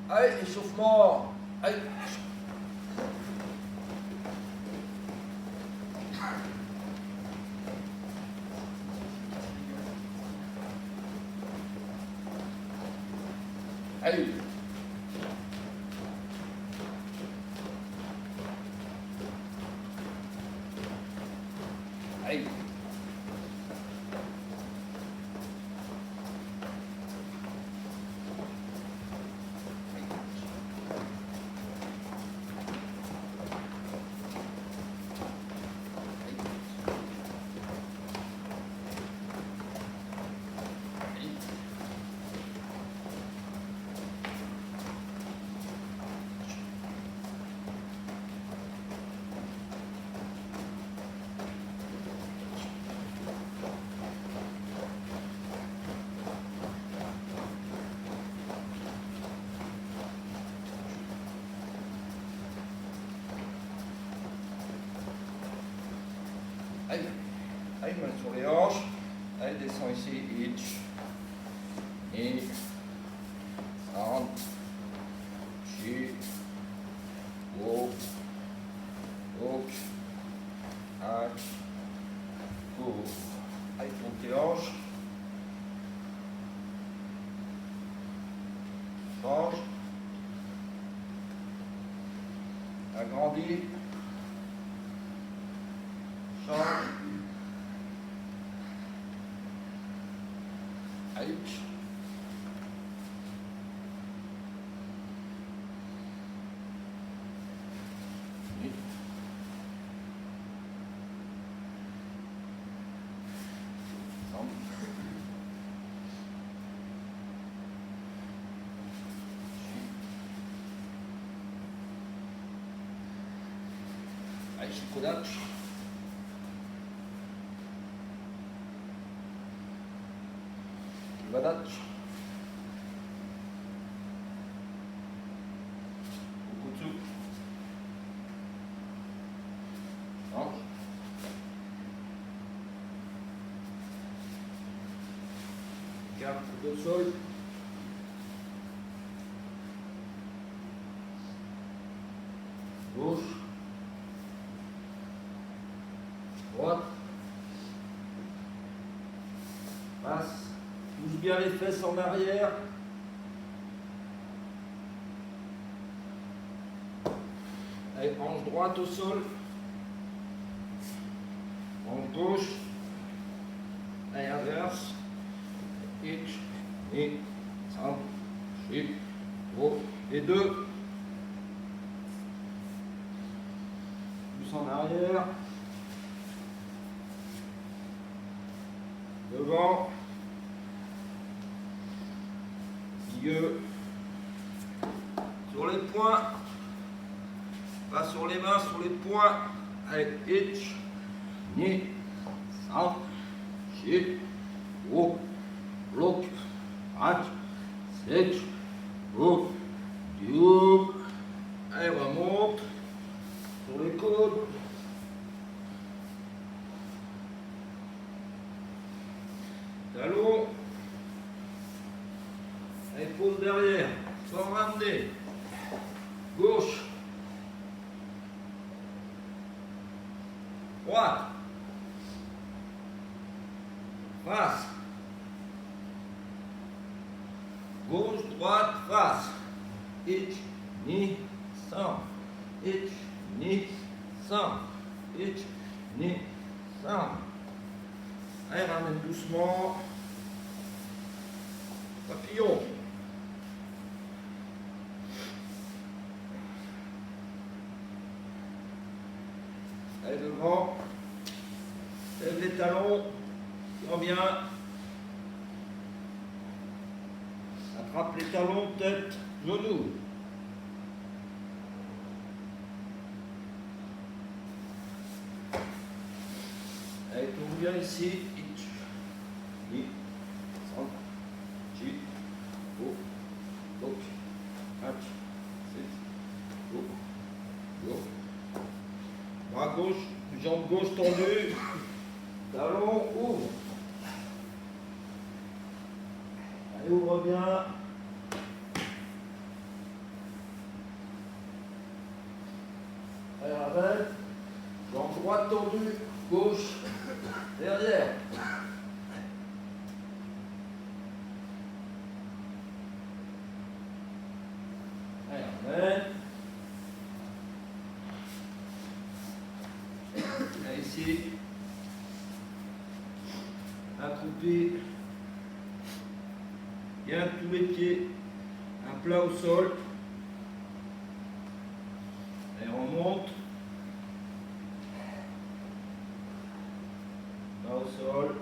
Allez, échauffement. Allez. Allez. Allez. Allez, allez, main sur les hanches. Allez, descends ici. Hitch. Et. Sound. Chi. Walk. Walk. Hack. Go. Allez, tourne tes hanches. Change. Agrandis. Change. Hitch. Allez, chicodac. Badach. Ukutsu. Change. Garde coude au sol. Gauche. Droite. Passe. Pousse bien les fesses en arrière. Allez, hanche droite au sol. Hanche gauche. Allez, inverse. Hitch. Et. Simple. Chip. Gros. Et deux. Pousse en arrière. Devant. Yeux. Sur les poings. Pas sur les mains, sur les poings. Allez, hitch. Ni. Simple. Chip. Gros. Bloc. Hack. Sèche. Gros. Tube. Allez, remonte. Sur les côtes. Talon. Allez, pose derrière, sans ramener. Gauche. Droite. Face. Gauche, droite, face. Hitch, ni, sans. Hitch, ni, sans. Hitch, ni, sans. Allez, ramène doucement. Papillon. Allez, devant. Lève les talons. Tiens bien. Attrape les talons, tête, genoux. Allez, tourne bien ici. Hitch. Ni. Centre. Chi. Go. Lock. Hatch. Sit. Go. Go. Bras gauche. Jambe gauche tendue. Talon, ouvre. Allez, ouvre bien. 20. Jambe droite tendue, gauche, derrière. Allez, on mène. Là, ici. Accroupi. Bien tous les pieds. Un plat au sol. Et on monte. Plat au sol.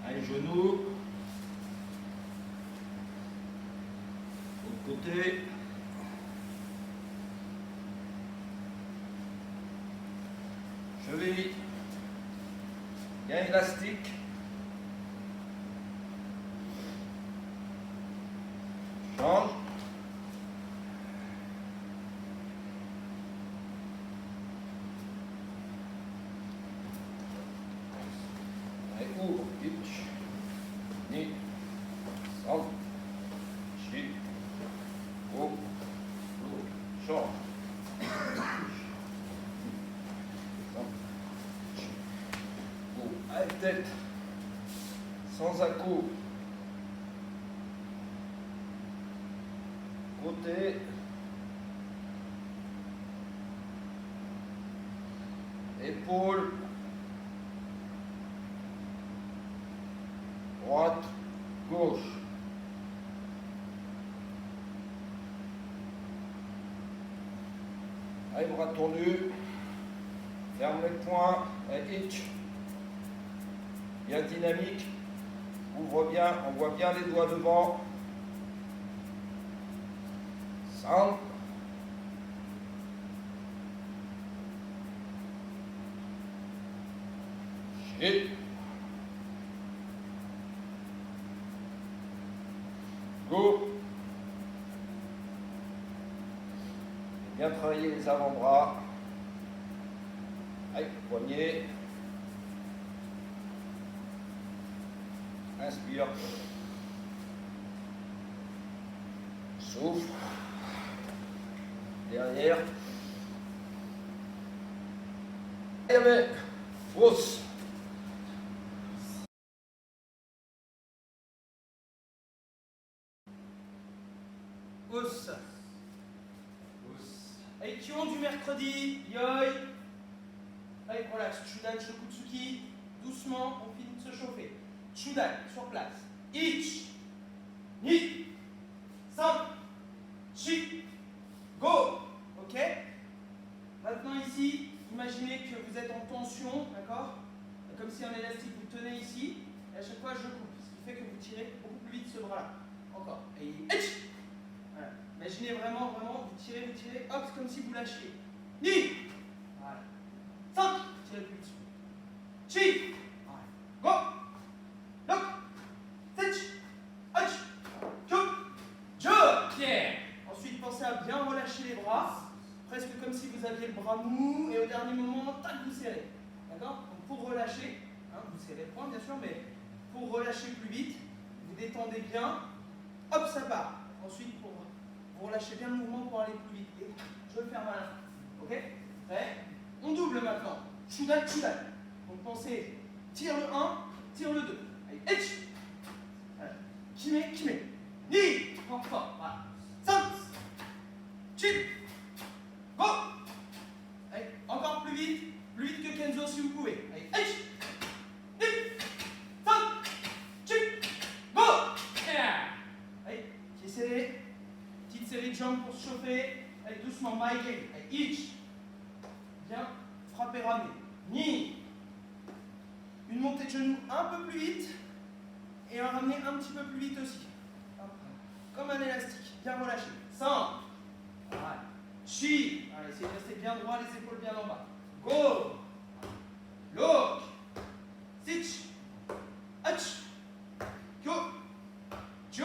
Allez, genou. Autre côté. Cheville. Bien élastique. Change. Allez, ouvre. Hitch. Ni. Centre. Chi. Haut. Lourd. Change. Allez, tête. Sans à-coup. Côté. Épaule. Droite. Gauche. Allez, bras tendus. Ferme les poings. Et hitch. Bien dynamique. Ouvre bien. On voit bien les doigts devant. Centre. Shit. Go. Bien travailler les avant-bras. Allez, poignet. Inspire. Souffle. Derrière. Et avec. Hausse. Hausse. Allez, Kion du mercredi. Yoi. Allez, relax. Chudan, Shokutsuki. Doucement, on finit de se chauffer. Chudan, sur place. Ich. Ni. San. Chi. Go. Ok. Maintenant ici, imaginez que vous êtes en tension, d'accord? Comme si un élastique vous tenait ici. Et à chaque fois, je coupe. Ce qui fait que vous tirez beaucoup plus vite ce bras-là. Encore. Et ich. Voilà. Imaginez vraiment, vous tirez, hop, c'est comme si vous lâchiez. Ni. Voilà. San. Tirez plus dessus. Chi. Voilà. Go. Look. Stitch. Hutch. Coupe. Jump. Yeah. Ensuite, pensez à bien relâcher les bras. Presque comme si vous aviez le bras mou et au dernier moment, tac, vous serrez. D'accord? Donc pour relâcher, hein, vous serrez le poing bien sûr, mais pour relâcher plus vite, vous détendez bien, hop, ça part. Ensuite, vous relâchez bien le mouvement pour aller plus vite. Et je vais le faire malin. Ok? Prêt? On double maintenant. Chudan, chudan. Donc pensez, tire le 1, tire le 2. Allez, etch. Voilà. Kime. Ni. Encore. Voilà. 5. Chip. Go. Allez, encore plus vite que Kenzo si vous pouvez. Allez, etch. Nip. 5. Chip. Go. Yeah. Allez, pied serré. Petite série de jambes pour se chauffer. Allez, doucement, my game. Allez, itch. Bien, frappez, ramenez. Ni. Une montée de genoux un peu plus vite. Et un ramener un petit peu plus vite aussi. Comme un élastique. Bien relâché. 100. Voilà. Chi. Allez, essayez de rester bien droit, les épaules bien en bas. Go. Look. Stitch. Hutch. Kyo. Jo.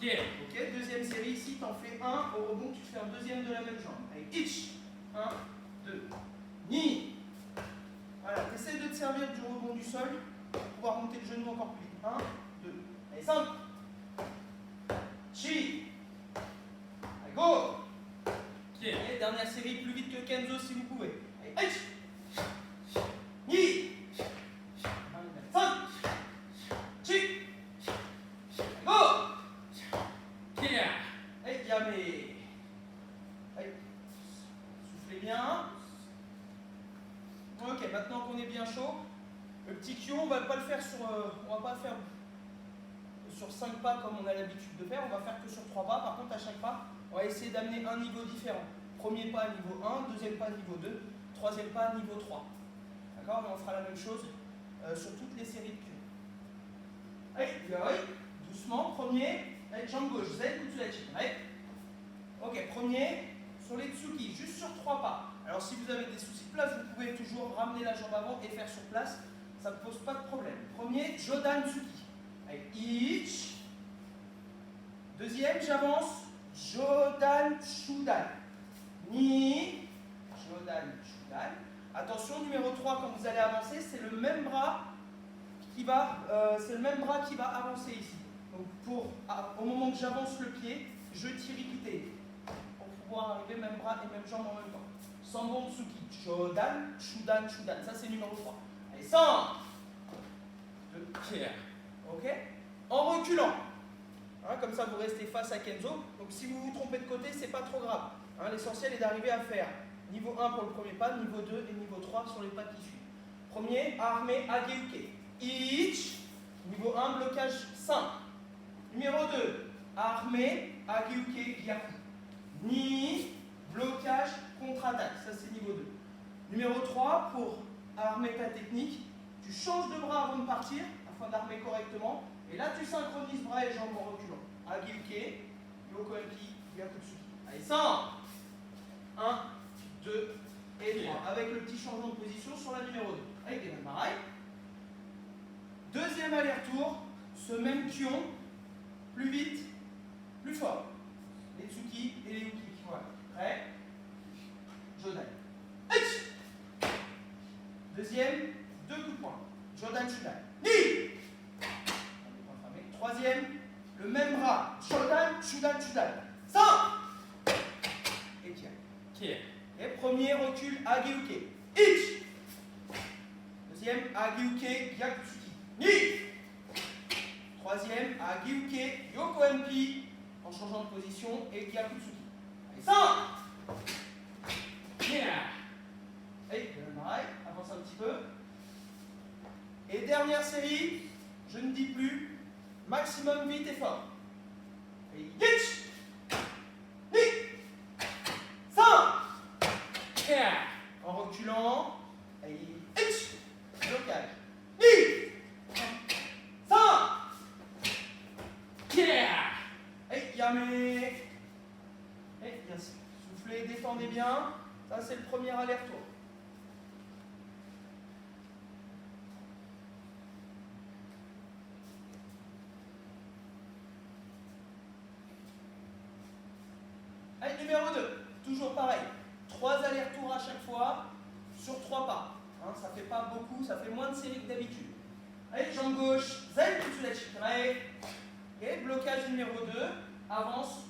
Ok, deuxième série ici, t'en fais un. Au rebond, tu fais un deuxième de la même jambe. Allez, itch. 1, 2. Ni. Voilà, t'essaies de te servir du rebond du sol pour pouvoir monter le genou encore plus vite. 1, 2. Allez, 5. Chi. Allez, go. Ok. série plus vite que Kenzo si vous pouvez. Allez, 1, 2, 5, 6, go! Allez, yamé. Allez, soufflez bien. Ok, maintenant qu'on est bien chaud, le petit Q, on va pas le faire sur, on va pas le faire sur 5 pas comme on a l'habitude de faire, on va faire que sur 3 pas. Par contre, à chaque pas, on va essayer d'amener un niveau différent. Premier pas niveau 1, deuxième pas niveau 2, troisième pas niveau 3. D'accord? Mais on fera la même chose sur toutes les séries de Q. Allez, doucement, premier, avec jambe gauche, zen, kutsudachi. Allez. Ok, premier, sur les tsuki, juste sur 3 pas. Alors si vous avez des soucis de place, vous pouvez toujours ramener la jambe avant et faire sur place. Ça ne pose pas de problème. Premier, Jodan Tsuki. Allez, ich. Deuxième, j'avance. Jodan Shudan. Ni. Jodan Shudan. Attention, numéro 3, quand vous allez avancer, c'est le même bras qui va, avancer ici. Donc au moment que j'avance le pied, je tire Ikite. Pour pouvoir arriver même bras et même jambe en même temps. Sambon Tsuki. Jodan, Shudan, Shudan. Ça, c'est numéro 3. Allez, 100. 2. Ok. En reculant. Hein, comme ça, vous restez face à Kenzo. Donc, si vous vous trompez de côté, c'est pas trop grave. Hein, l'essentiel est d'arriver à faire niveau 1 pour le premier pas, niveau 2 et niveau 3 sur les pas qui suivent. Premier, armé ageuke. Ich. Niveau 1, blocage simple. Numéro 2, armé ageuke gyaku. Ni. Blocage contre-attaque. Ça, c'est niveau 2. Numéro 3, pour armer ta technique, tu changes de bras avant de partir, afin d'armer correctement. Et là, tu synchronises bras et jambes en reculant. Ageuke, Yoko Enki, Gyakutsuki. Allez, 100. 1, 2 et 3. Avec le petit changement de position sur la numéro 2. Avec des pareil. Deuxième aller-retour, ce même kion, plus vite, plus fort. Les tsuki et les yuki. Voilà. Prêt? Jodan. Deuxième, 2 coups de poing. Jodan Shudan. Ni. Troisième, le même bras. Jodan, Shudan, Shudan. 100. Et tiens. Et premier recul, ageuke. Ich. Deuxième, ageuke, gyakutsuki. Ni. Troisième, ageuke, yoko enpi, en changeant de position, et gyakutsuki. Allez, 100. Allez, pareil, avance un petit peu. Et dernière série, je ne dis plus, maximum vite et fort. Et hitch. Ni. 100. En reculant. Et hitch. Blocage. Ni. 100. Et yamé. Et bien sûr. Soufflez, détendez bien. Ça, c'est le premier aller-retour. Allez, numéro 2. Toujours pareil. 3 allers-retours à chaque fois sur 3 pas. Hein, ça fait pas beaucoup, ça fait moins de séries que d'habitude. Allez, jambe gauche. Zen kutsudachi. Ok, blocage numéro 2. Avance.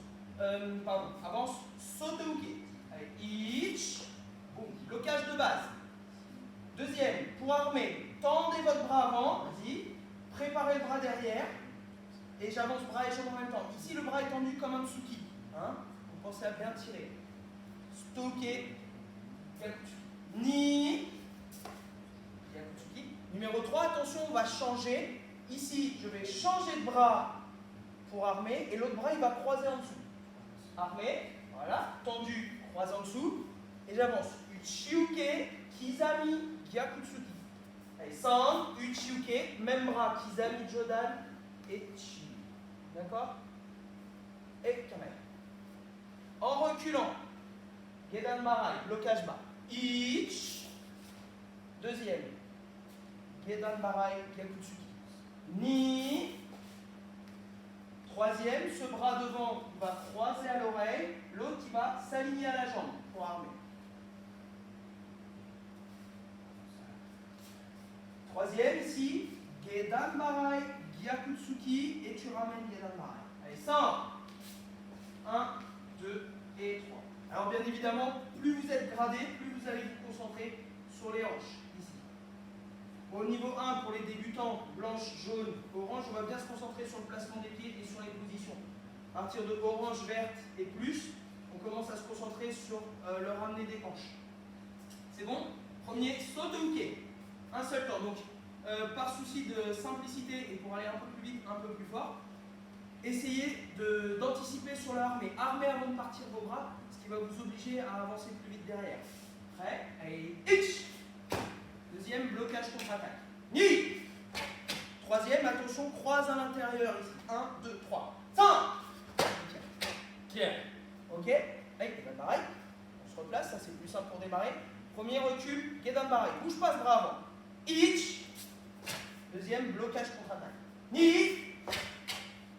Avance. Soteuke. Allez, ich. Bon, blocage de base. Deuxième, pour armer, tendez votre bras avant, vas-y, préparez le bras derrière, et j'avance bras et jambes en même temps. Ici, le bras est tendu comme un tsuki. Hein, vous pensez à bien tirer. Stoke, Gyakutsuki. Ni. Gyakutsuki. Numéro 3, attention, on va changer. Ici, je vais changer de bras pour armer, et l'autre bras, il va croiser en dessous. Armer, voilà, tendu, croise en dessous. Et j'avance. Uchiuke, Kizami, Gyakutsuki. Allez, San, Uchiuke, même bras, Kizami, Jodan et Chi. D'accord? Et Kamei. En reculant, Gedan Marai, blocage bas. Ich. Deuxième. Gedan Marai, Gyakutsuki. Ni. Troisième, ce bras devant il va croiser à l'oreille, l'autre il va s'aligner à la jambe pour armer. Troisième ici, Gedan Marai, Gyakutsuki, et tu ramènes Gedan Marai. Allez, 100. 1, 2 et 3. Alors bien évidemment, plus vous êtes gradé, plus vous allez vous concentrer sur les hanches, ici. Bon, au niveau 1, pour les débutants, blanche, jaune, orange, on va bien se concentrer sur le placement des pieds et sur les positions. À partir de orange, verte et plus, on commence à se concentrer sur le ramener des hanches. C'est bon? Premier, saut de hooké. Un seul temps. Donc, par souci de simplicité et pour aller un peu plus vite, un peu plus fort, essayez d'anticiper sur la armée. Armez avant de partir vos bras, ce qui va vous obliger à avancer plus vite derrière. Prêt? Allez, hitch! Deuxième, blocage contre-attaque. Ni! Troisième, attention, croise à l'intérieur ici. 1, 2, 3. 5! Ok? Allez, Gedan Barai. On se replace, ça c'est plus simple pour démarrer. Premier recul, Gedan Barai. Bouge pas ce bras avant. Hitch! Deuxième, blocage contre-attaque. Ni!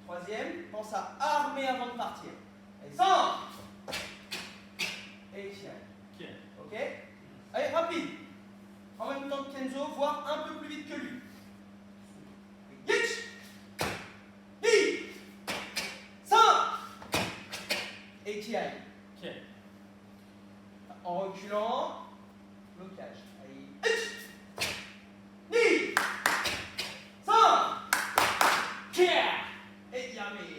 Troisième, pense à armer avant de partir. Allez, 100! Et tiens. Ok? Allez, rapide. En même temps que Kenzo, voire un peu plus vite que lui. Hitch! Ni! 100! Et qui aille. En reculant, blocage. Allez, hitch! Ni! 100! Et bien, mais.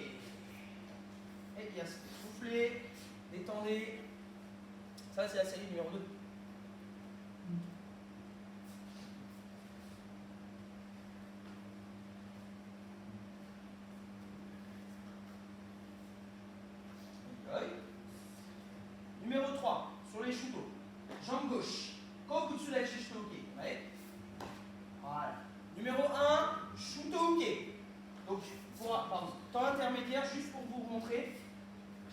Et bien, soufflez, détendez. Ça, c'est la série numéro 2. Numéro 3, sur les shuto. Jambe gauche. Kokutsurai shuto uke. Ouais. Voilà. Numéro 1, shuto uke. Donc, temps intermédiaire, juste pour vous montrer.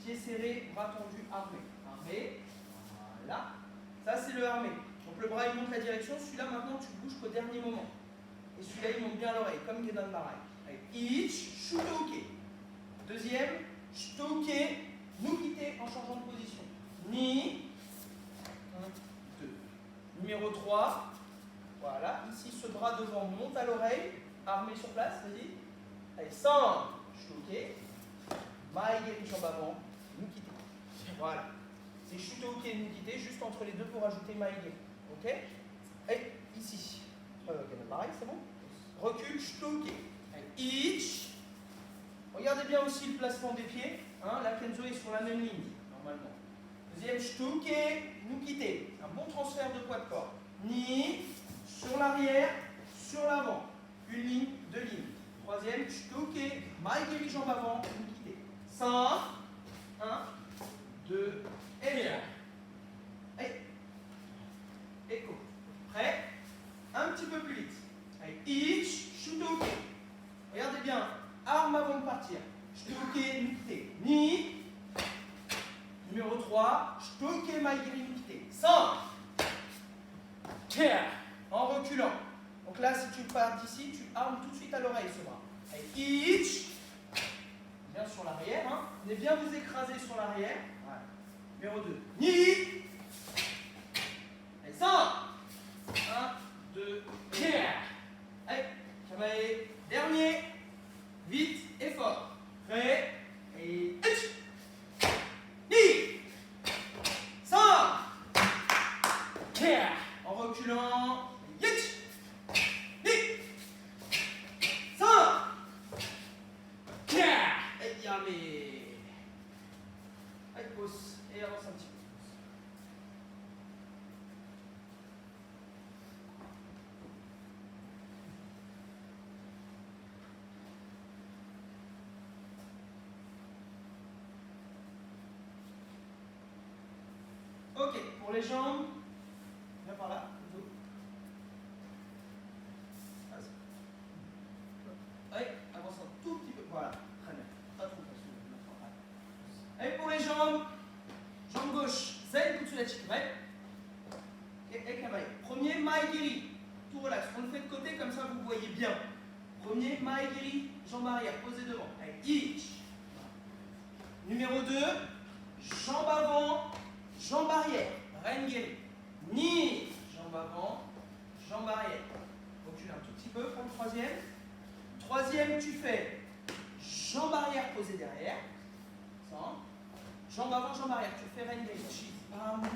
Pieds serrés, bras tendus, armé. Armé. Voilà. Ça, c'est le armé. Donc, le bras, il monte la direction. Celui-là, maintenant, tu bouges qu'au dernier moment. Et celui-là, il monte bien l'oreille, comme Gedan Barai. Hitch, shuto uke. Deuxième, shuto uke, nukite en changeant de position. Ni. 1, 2. Numéro 3. Voilà. Ici, ce bras devant monte à l'oreille. Armé sur place, vas-y. Allez, 100. Shuto-uke. Maegeri, jambe avant. Nukite. Voilà. C'est Shuto-uke et Nukite, juste entre les deux pour ajouter Maegeri. Ok? Et ici. Pareil, c'est bon? Recul, Shuto-uke. Hitch. Regardez bien aussi le placement des pieds. Hein, la Kenzo est sur la même ligne, normalement. Deuxième, Shuto-uke, Nukite. Un bon transfert de poids de corps. Ni, sur l'arrière, sur l'avant. Une ligne, deux lignes. Troisième, Shuto-uke, Maegeri, jambe avant, Nukite. 100, 1, 2, et 3. Allez. Echo. Prêt? Un petit peu plus vite. Allez, hitch, Shuto-uke. Regardez bien, arme avant de partir. Shuto-uke, Nukite. Ni. Numéro 3, Shuto-uke, Maegeri, Nukite. 100. En reculant. Donc là, si tu pars d'ici, tu armes tout de suite à l'oreille ce bras. Allez, hitch. Bien sur l'arrière. Hein. Venez bien vous écraser sur l'arrière. Voilà. Numéro 2. Ni. Allez, 100. 1, 2, et... Allez, Kamae. Dernier. Vite et fort. Prêt. Et... hitch. Ni. 100. En reculant. Hitch. Ni. 100. Et bien, mais... Allez, pause. Et avance un petit peu. Ok, pour les jambes, viens par là, plutôt. Allez, avance un tout petit peu. Voilà, très bien. Pas trop facile. Allez, pour les jambes, jambe gauche, Zen Kutsudachi. Ouais. Et Kamae. Premier, Maegeri. Tout relax. On le fait de côté, comme ça vous voyez bien. Premier, Maegeri, jambe arrière, posée devant. Allez, hitch. Numéro 2, jambe avant, jambe arrière, Rengeri. Ni, jambe avant, jambe arrière. Recule un tout petit peu pour le troisième. Troisième, tu fais jambe arrière posée derrière. 100. Jambe avant, jambe arrière. Tu fais Rengechi. Bam, bam.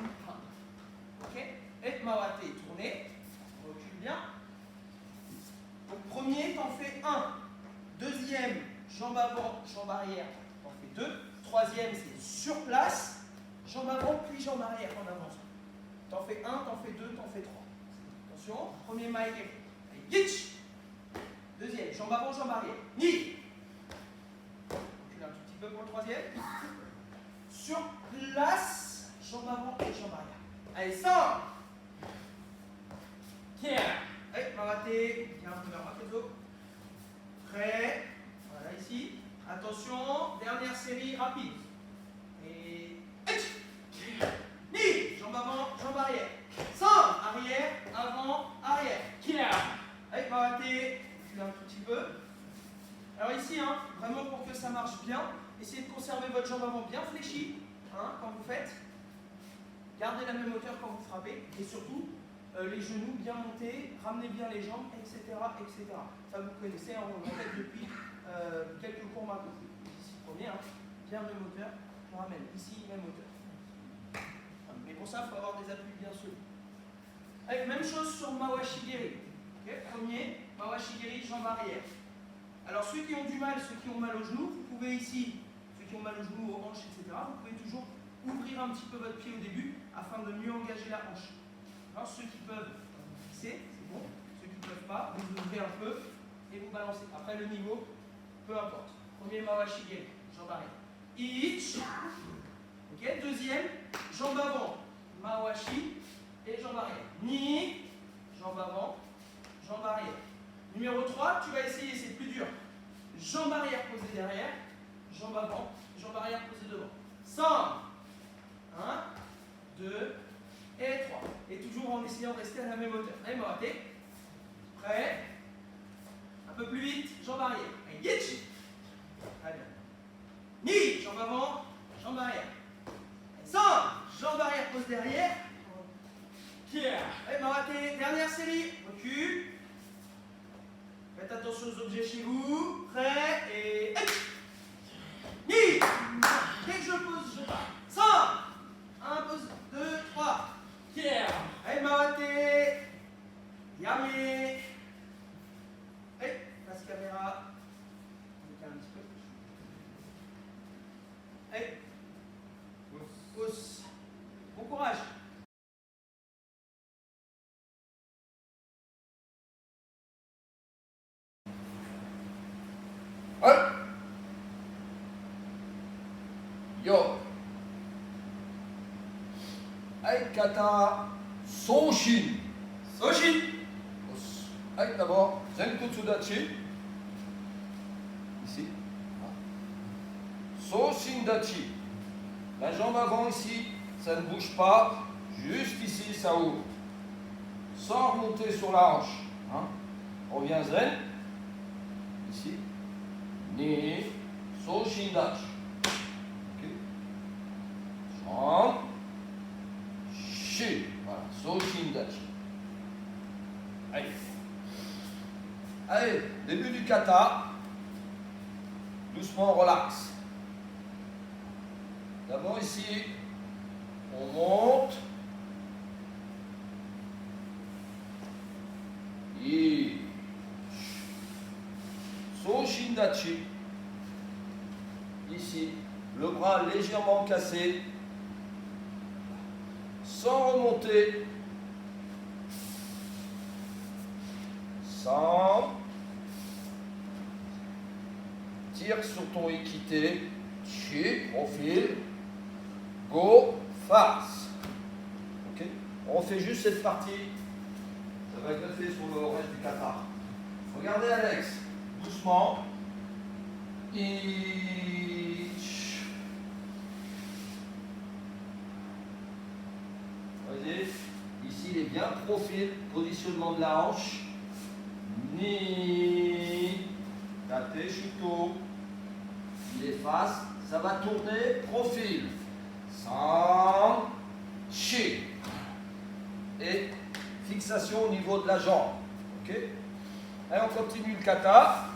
Ok? Et Mawate, tournez. Recule bien. Donc, premier, t'en fais un. Deuxième, jambe avant, jambe arrière. T'en fais deux. Troisième, c'est sur place. Jambe avant, puis jambe arrière en avance. T'en fais un, t'en fais deux, t'en fais trois. Attention. Premier Maïke. Gitch. Deuxième, jambe avant, jambe arrière. Ni. Recule un tout petit peu pour le troisième. Sur place, jambe avant et jambe arrière. Allez, 100. Tiens. Allez, Mawate. Tiens un peu vers Makezo. Prêt. Voilà, ici. Attention, dernière série rapide. Et. Ni. Jambe avant, jambe arrière. 100. Arrière, avant, arrière. Allez, Mawate. Recule un tout petit peu. Alors ici, hein, vraiment pour que ça marche bien, essayez de conserver votre jambe avant bien fléchie quand vous faites. Gardez la même hauteur quand vous frappez. Et surtout, les genoux bien montés, ramenez bien les jambes, etc. etc. Ça vous connaissez, hein, on le fait depuis quelques cours maintenant. Ici, premier, bien même hauteur, je ramène. Ici, même hauteur. Mais pour ça, il faut avoir des appuis bien solides. Allez, même chose sur Mawashigiri. Okay, premier, Mawashigiri, jambe arrière. Alors ceux qui ont du mal, ceux qui ont mal aux genoux, vous pouvez ici, ceux qui ont mal aux genoux, aux hanches, etc., vous pouvez toujours ouvrir un petit peu votre pied au début afin de mieux engager la hanche. Alors ceux qui peuvent fixer, c'est bon. Ceux qui ne peuvent pas, vous ouvrez un peu et vous balancez. Après le niveau, peu importe. Premier Mawashigiri, jambe arrière. Ich. Ok, deuxième, jambe avant, Mawashi et jambe arrière. Ni, jambe avant, jambe arrière. Numéro 3, tu vas essayer, c'est plus dur. Jambe arrière posée derrière, jambe avant, jambe arrière posée devant. 100. 1, 2 et 3. Et toujours en essayant de rester à la même hauteur. Allez, Mawate. Prêt. Un peu plus vite, jambe arrière. Allez, Gitch. Très bien. Ni, jambe avant, jambe arrière. 100. Jambe arrière pose derrière. Allez, Mawate. Dernière série. Recule. Faites attention aux objets chez vous. Prêt et. Ni. Dès que je pose, je pars. 100. 1, pose, 2, 3. Allez, Mawate. Yame. Allez, face caméra. On décale un petit peu. Allez. Pousse. Bon courage. Yo. Aikata Soshin. Soshin. Aïe, d'abord, Zenkutsudachi. Ici. Soshin-dachi. La jambe avant ici, ça ne bouge pas. Juste ici, ça ouvre. Sans remonter sur la hanche. On revient zen. Ici. Ni. Soshin-dachi. Ok. Jambe. Shi. Voilà. Soshin-dachi. Allez. Allez, début du kata. Doucement, relax. D'abord ici, on monte. Et Soshin-dachi. Ici, le bras légèrement cassé. Sans remonter. Sans. Tire sur ton équité. Chi, profil. Go, face. Ok. On fait juste cette partie. Ça va greffer sur le reste du kata. Regardez Alex. Doucement. Ich. Voyez. Ici, il est bien profil. Positionnement de la hanche. Ni. Tate, shuto. Il efface. Ça va tourner. Profil. San. Chi. Et fixation au niveau de la jambe. Ok. Allez, on continue le kata.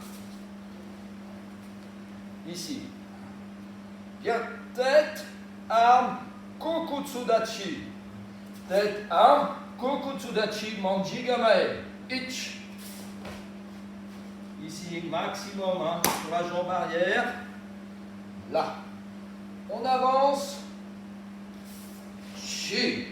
Ici. Bien tête. arme, kokutsudachi. Tête, arme, kokutsudachi, manjigamae. Ich. Ici, maximum, hein, sur la jambe arrière. Là. On avance. Chi.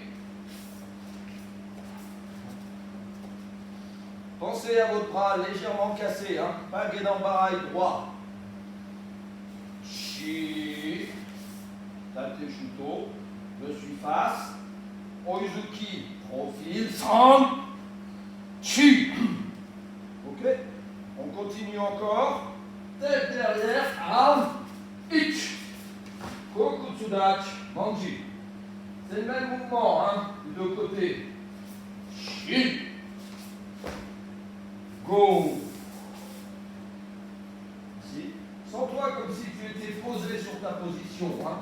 Pensez à votre bras légèrement cassé, hein, pas guédambarai droit. Chi. Tate shuto. Je suis face. Oizuki, profil. San. Chi. Ok. On continue encore. Tête derrière. Arme. Ich. Kokutsudachi. Manji. C'est le même mouvement, hein, des deux côtés. Chi. Go. Ici. Sens-toi comme si tu étais posé sur ta position. Hein.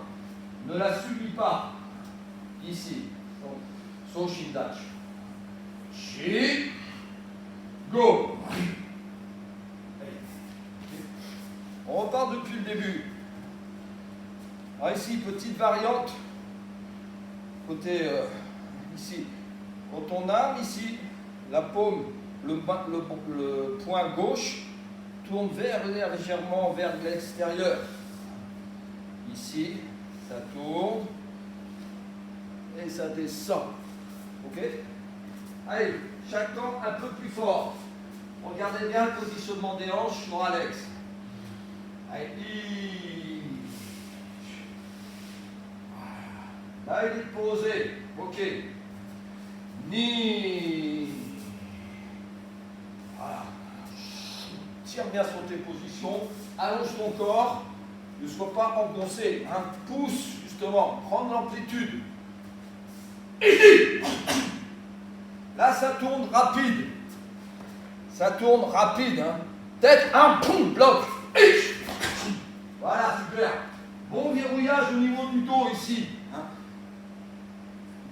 Ne la subis pas. Ici. Soshindachi. Chi. Go. On repart depuis le début. Alors ici, petite variante. Côté ici. Quand on arme ici, la paume, le poing gauche tourne légèrement vers l'extérieur. Ici, ça tourne et ça descend. Ok? Allez, chaque temps un peu plus fort. Regardez bien le positionnement des hanches sur Alex. Allez, là, il est posé. Ok. Ni. Voilà. Tire bien sur tes positions. Allonge ton corps. Ne sois pas engoncé. Hein. Pousse, justement. Prends de l'amplitude. Là, ça tourne rapide. Ça tourne rapide. Hein. Tête, un poum, bloc. Voilà, super. Bon verrouillage au niveau du dos ici. Hein.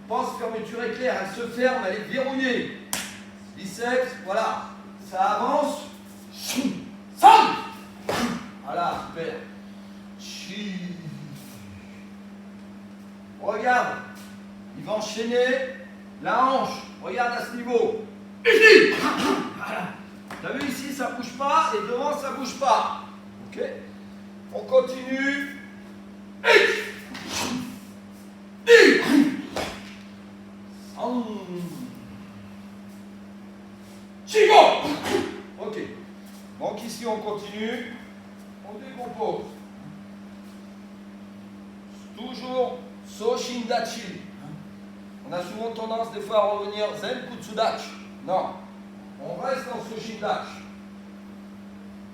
Pense fermeture éclair, elle se ferme, elle est verrouillée. Biceps, voilà. Ça avance. Voilà, super. Regarde, il va enchaîner la hanche. Regarde à ce niveau. T'as vu ici, ça ne bouge pas et devant, ça ne bouge pas. Ok. On continue. Chigo. Ok. Donc ici, on continue. On décompose. Toujours Soshindachi. On a souvent tendance des fois à revenir Zen Kutsudachi. Non. On reste en Soshindachi.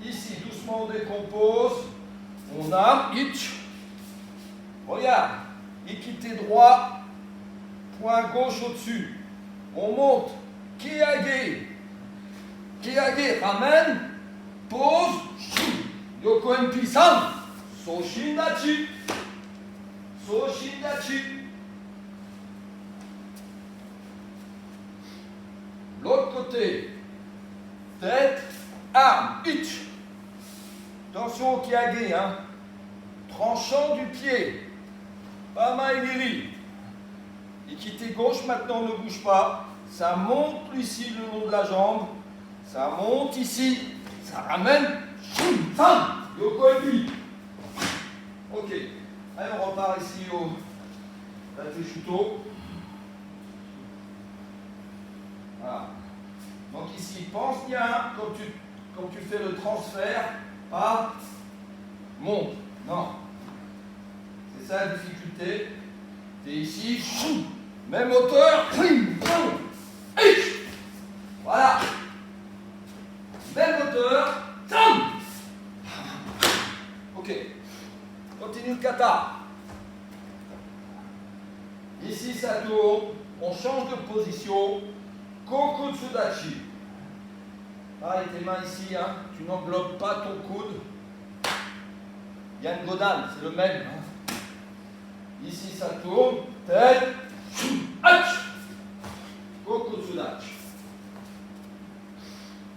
Ici, doucement, on décompose. On a Ich. Regarde. Ikité droit. Point gauche au-dessus. On monte. Kiage. Kiage. Ramène. Pose. Yoko Enpi-san. Soshindachi. Soshindachi. L'autre côté. Tête. Arme. Ich. Attention au kiage, hein. Tranchant du pied. Pamaigiri. Équité gauche, maintenant ne bouge pas. Ça monte ici le long de la jambe. Ça monte ici. Ça ramène. Yoko Ebi. Ok. Allez, on repart ici au Tate-shuto. Voilà. Donc ici, pense bien quand tu fais le transfert, pas monte. Non. C'est ça la difficulté. Tu es ici, même hauteur. Voilà. Même hauteur. Ok. Continue le kata. Ici, ça tourne. On change de position. Kokutsudachi. Pareil, tes mains ici, hein. Tu n'englobes pas ton coude. Yann Godan, c'est le même. Hein. Ici, ça tourne. Tête. Kokutsudachi.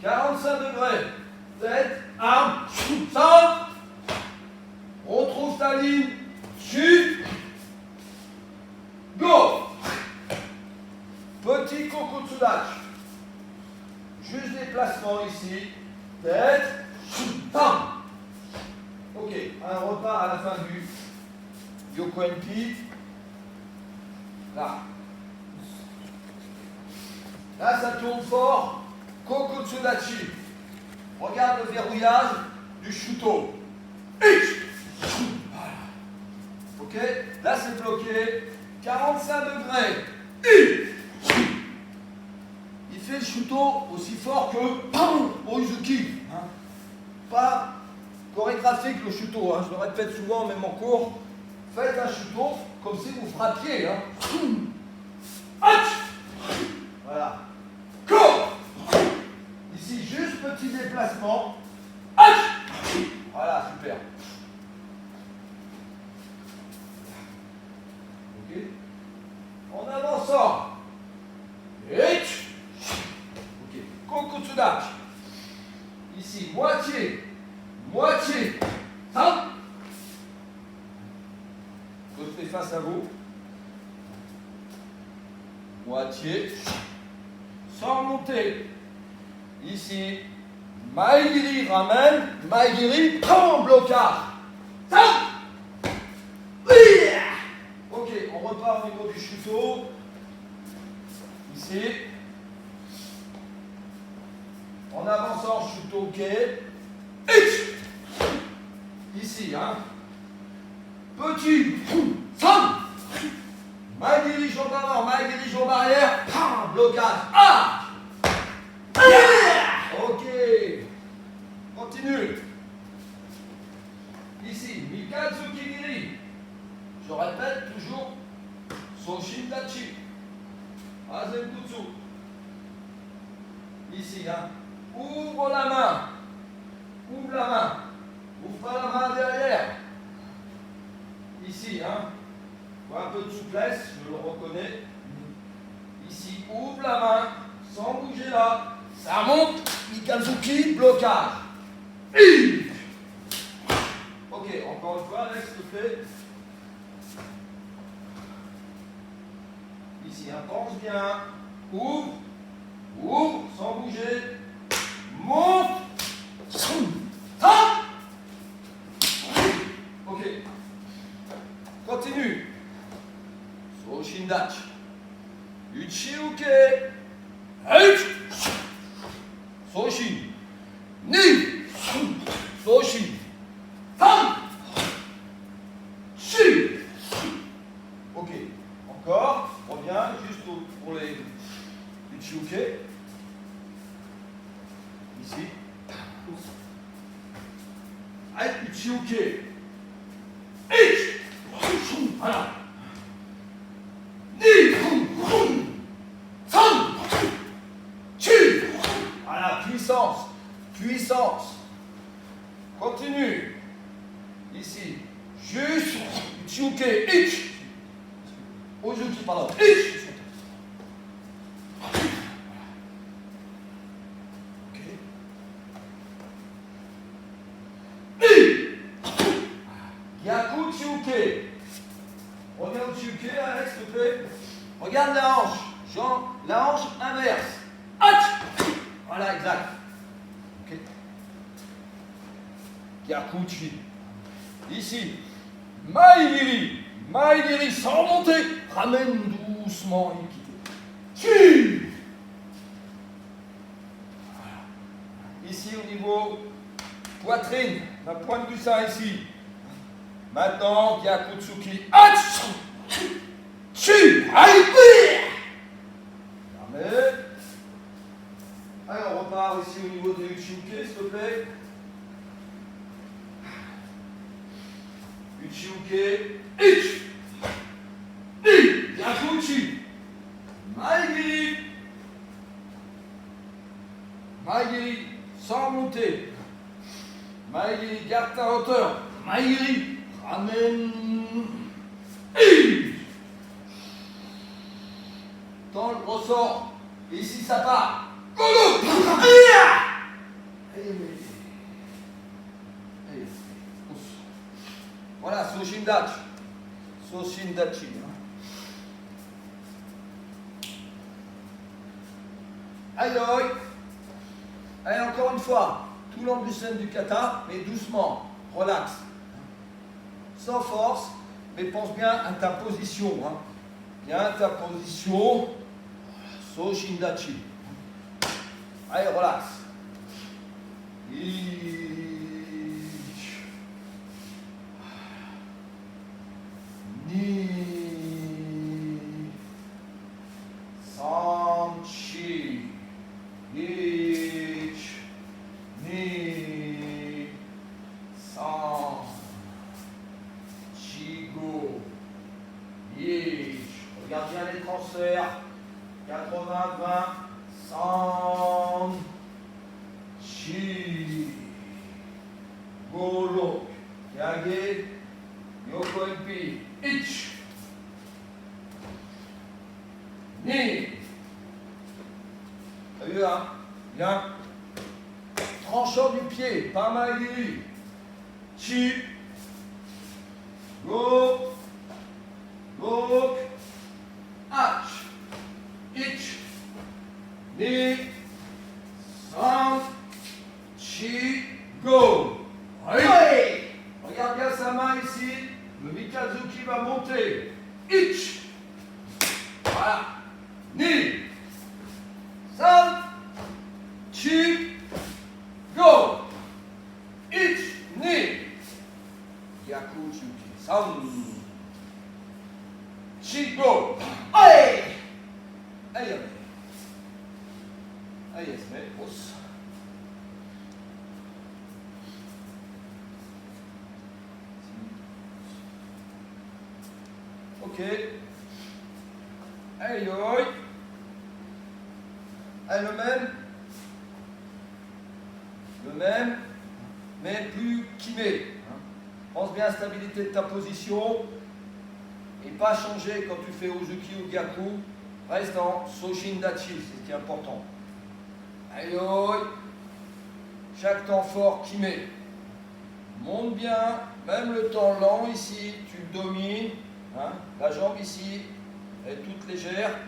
45 degrés. Tête, arme, centre. On trouve ta ligne. Chute. Kokutsudachi. Juste déplacement ici. Tête. Tam. Ok, un repas à la fin du Yoko Enki. Là. Là, ça tourne fort. Kokutsudachi. Regarde le verrouillage du Shuto. Voilà. Ok, là c'est bloqué. 45 degrés. Il fait le Shuto aussi fort que Oizuki. Hein. Pas chorégraphique le Shuto. Hein. Je le répète souvent, même en cours. Faites un Shuto comme si vous frappiez. Hein. Voilà. Ici, juste petit déplacement. Voilà, super. Ok. En avançant. Ok. Kokutsudachi. Ici, moitié. Moitié. Ça. Je fais face à vous. Moitié. Sans monter. Ici. Maigiri ramène. Maigiri, blocage. Ça. Ok, on repart au niveau du Shuto. Ici. En avançant, Shuto, ok. Ici, hein. Petit. Sam. Maigiri, jambe avant, Maigiri, jambe arrière. Blocage. Ah. Ok. Continue. Ici, Mikatsuki Giri. Je répète toujours Soshindachi. Azenkutsu. Ici, hein. Ouvre la main. Ouvre la main. Ouvre pas la main derrière. Ici, hein. Un peu de souplesse, je le reconnais. Ici, ouvre la main, sans bouger là. Ça monte. Mikazuki, blocage. Ok, encore une fois, Alex, s'il te plaît. Ici, hein, pense bien. Ouvre. Ouvre, sans bouger. Monte. Ah. Ok. Continue. Soshindachi. Uchiuke. Soshin. Ni. Soshin. Tam. Shi. Ok. Encore. Reviens juste pour les Uchiuke. Ici. Allez, Uchiuke. Voilà. Voilà, puissance, puissance. Continue. Ici, juste, Uchiuke, Ozuki, pardon, Ok. Gyaku Uchiuke. Reviens au Uchiuke, Alex, s'il te plaît. Regarde la hanche. Jean, la hanche inverse. Voilà, exact. Ok. Gyakuchi. Ici. Maigiri. Maigiri sans monter. Ramène doucement et quitte. Voilà. Ici au niveau poitrine. La pointe du sein ici. Maintenant, Gyakutsuki. Fermez. Allez, on repart ici au niveau des Uchiuke, s'il te plaît. Uchiuke. Gyakuchi. Maigiri. Maigiri, sans monter. Maigiri, garde ta hauteur. Maigiri, ramène. Dans le ressort. Et ici, ça part. Voilà, Soshindachi. Soshindachi. Aïe aïe. Allez, encore une fois. Tout long du sein du kata, mais doucement. Relax. Sans force, mais pense bien à ta position. Hein. Bien ta position. Soshindachi. Allez, relax. Ni. Sanchi. Ich. Ni. San. Chigo. Ich. Regarde bien les transferts. 80-20. San. Chi. Golo. Yage. Yoko Enpi. Ich. Ni. T'as vu, hein? Bien. Tranchant du pied, pas mal. Chi. Go. Go. Ach. Ich. Ni. San. Chi. Go. Oui. Regarde bien sa main ici. Le Mikazuki va monter. Ich. Voilà. Ni. San. Chi. Go. Ich. Ni. Yakuchuki. San. Chi. Go. Allez. Allez. Allez, se met. Pousse. Ok. Allez, yoï. Allez, le même. Le même, mais plus kimé. Pense bien à la stabilité de ta position et pas changer quand tu fais Uzuki ou Gyaku. Reste en Soshindachi, c'est ce qui est important. Allez, yoï. Chaque temps fort kimé. Monte bien, même le temps lent ici, tu le domines. Hein, la jambe ici est toute légère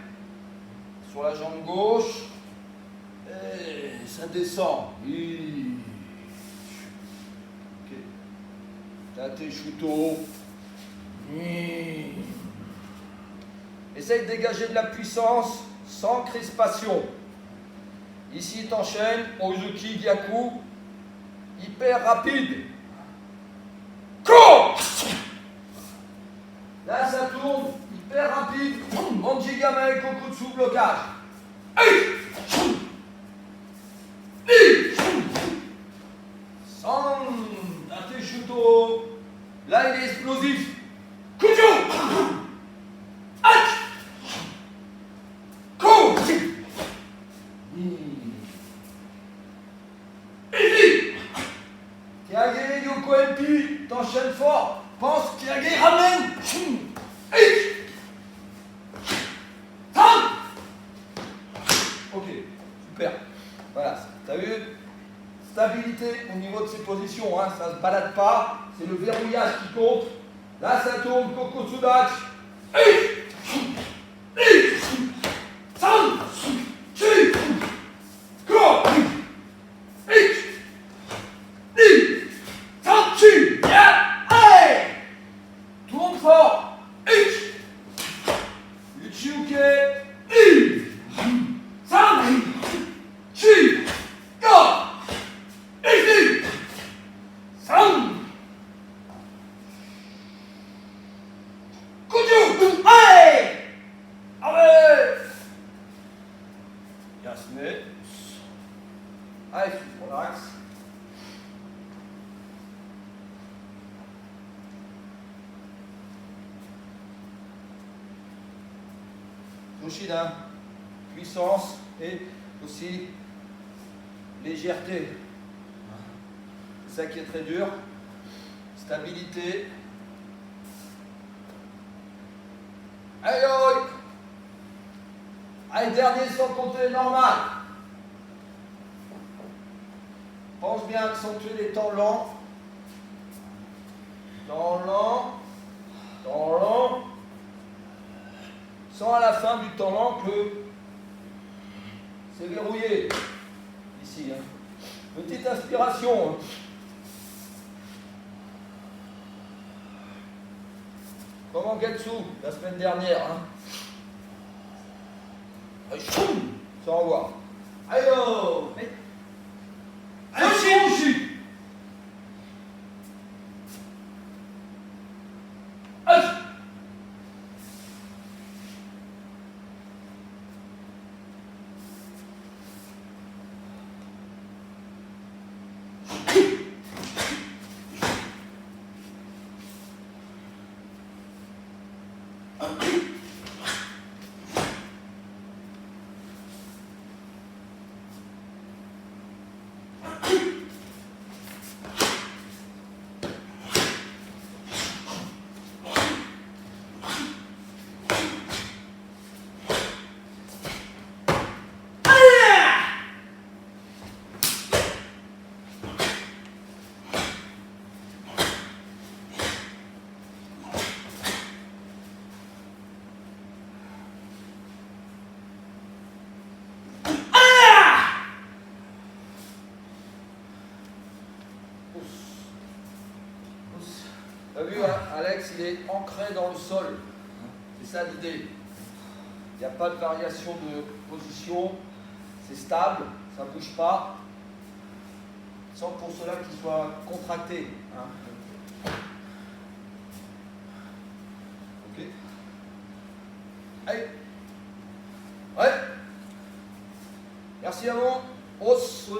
sur la jambe gauche et ça descend. Ok. Tate shuto. Essaye de dégager de la puissance sans crispation. Ici t'enchaînes Uzuki Gyaku hyper rapide. Cours. Là, ça tourne hyper rapide. Manjigama et Kokutsu, blocage. San, Tate Shuto. Là, il est explosif. Kujo. Ach. Ko. Kiage, Yoko Enpi, t'enchaînes fort. Pense, Kiage, ramène. Ok, super. Voilà, t'as vu? Stabilité au niveau de ses positions, hein, ça ne se balade pas, c'est le verrouillage qui compte. Là, ça tourne, Kokotsudachi. Tourne fort. Uchiuke. San. Chi. Go. San. Kuju. Allez. Allez. Yasune. Allez, relax. Yoshida, puissance et aussi légèreté. C'est ça qui est très dur. Stabilité. Allez, aïe. Allez, dernier sans compter normal. Pense bien à accentuer les temps lents. Temps lent. Temps lent. Sans à la fin du temps lent que c'est verrouillé. Ici. Hein. Petite inspiration. Hein. Comme en Getsu, la semaine dernière. Hein. Et choum, ça envoie. Allez, allez, T'as vu, hein, Alex, il est ancré dans le sol. C'est ça l'idée. Il n'y a pas de variation de position. C'est stable, ça ne bouge pas. Sans pour cela qu'il soit contracté. Hein. Ok. Allez. Ouais. Merci à vous. Os.